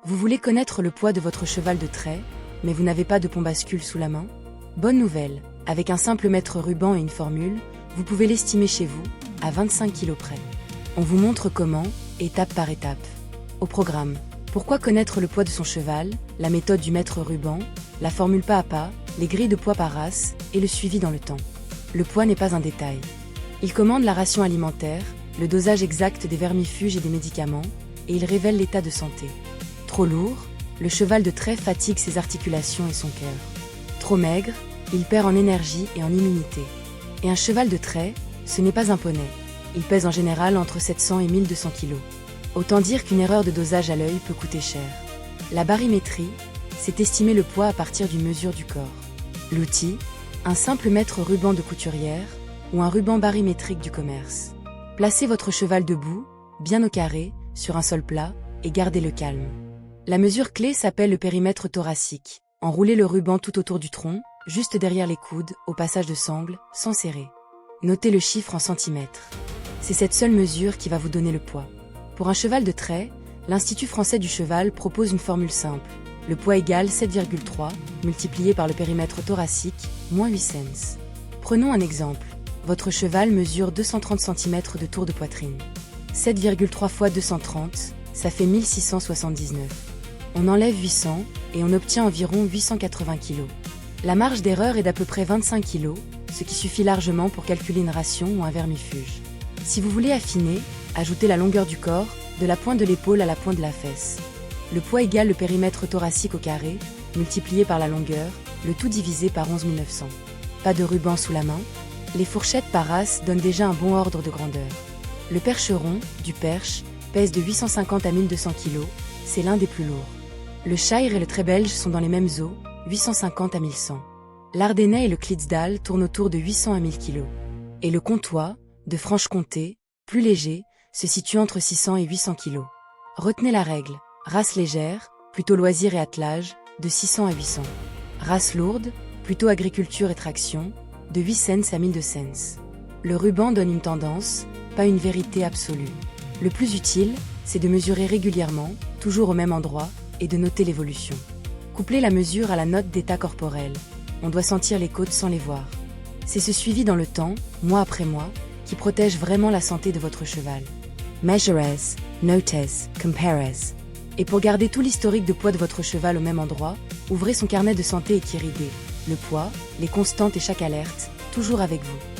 Vous voulez connaître le poids de votre cheval de trait, mais vous n'avez pas de pont bascule sous la main? Bonne nouvelle, avec un simple mètre ruban et une formule, vous pouvez l'estimer chez vous, à 25 kg près. On vous montre comment, étape par étape. Au programme, pourquoi connaître le poids de son cheval, la méthode du mètre ruban, la formule pas à pas, les grilles de poids par race et le suivi dans le temps. Le poids n'est pas un détail. Il commande la ration alimentaire, le dosage exact des vermifuges et des médicaments, et il révèle l'état de santé. Trop lourd, le cheval de trait fatigue ses articulations et son cœur. Trop maigre, il perd en énergie et en immunité. Et un cheval de trait, ce n'est pas un poney. Il pèse en général entre 700 et 1200 kg. Autant dire qu'une erreur de dosage à l'œil peut coûter cher. La barimétrie, c'est estimer le poids à partir d'une mesure du corps. L'outil, un simple mètre ruban de couturière ou un ruban barimétrique du commerce. Placez votre cheval debout, bien au carré, sur un sol plat, et gardez le calme. La mesure clé s'appelle le périmètre thoracique. Enroulez le ruban tout autour du tronc, juste derrière les coudes, au passage de sangle, sans serrer. Notez le chiffre en centimètres. C'est cette seule mesure qui va vous donner le poids. Pour un cheval de trait, l'Institut français du cheval propose une formule simple. Le poids égale 7,3, multiplié par le périmètre thoracique, moins 8 cents. Prenons un exemple. Votre cheval mesure 230 cm de tour de poitrine. 7,3 fois 230, ça fait 1679. On enlève 800 et on obtient environ 880 kg. La marge d'erreur est d'à peu près 25 kg, ce qui suffit largement pour calculer une ration ou un vermifuge. Si vous voulez affiner, ajoutez la longueur du corps, de la pointe de l'épaule à la pointe de la fesse. Le poids égale le périmètre thoracique au carré, multiplié par la longueur, le tout divisé par 11 900. Pas de ruban sous la main. Les fourchettes par race donnent déjà un bon ordre de grandeur. Le percheron, du perche, pèse de 850 à 1200 kg, c'est l'un des plus lourds. Le Shire et le trait belge sont dans les mêmes eaux, 850 à 1100. L'Ardennais et le Clydesdale tournent autour de 800 à 1000 kg. Et le Comtois, de Franche-Comté, plus léger, se situe entre 600 et 800 kg. Retenez la règle, race légère, plutôt loisir et attelage, de 600 à 800. Race lourde, plutôt agriculture et traction, de 8 cents à 1200 cents. Le ruban donne une tendance, pas une vérité absolue. Le plus utile, c'est de mesurer régulièrement, toujours au même endroit, et de noter l'évolution. Couplez la mesure à la note d'état corporel. On doit sentir les côtes sans les voir. C'est ce suivi dans le temps, mois après mois, qui protège vraiment la santé de votre cheval. Measures, notes, compares. Et pour garder tout l'historique de poids de votre cheval au même endroit, ouvrez son carnet de santé et Quiridé. Le poids, les constantes et chaque alerte, toujours avec vous.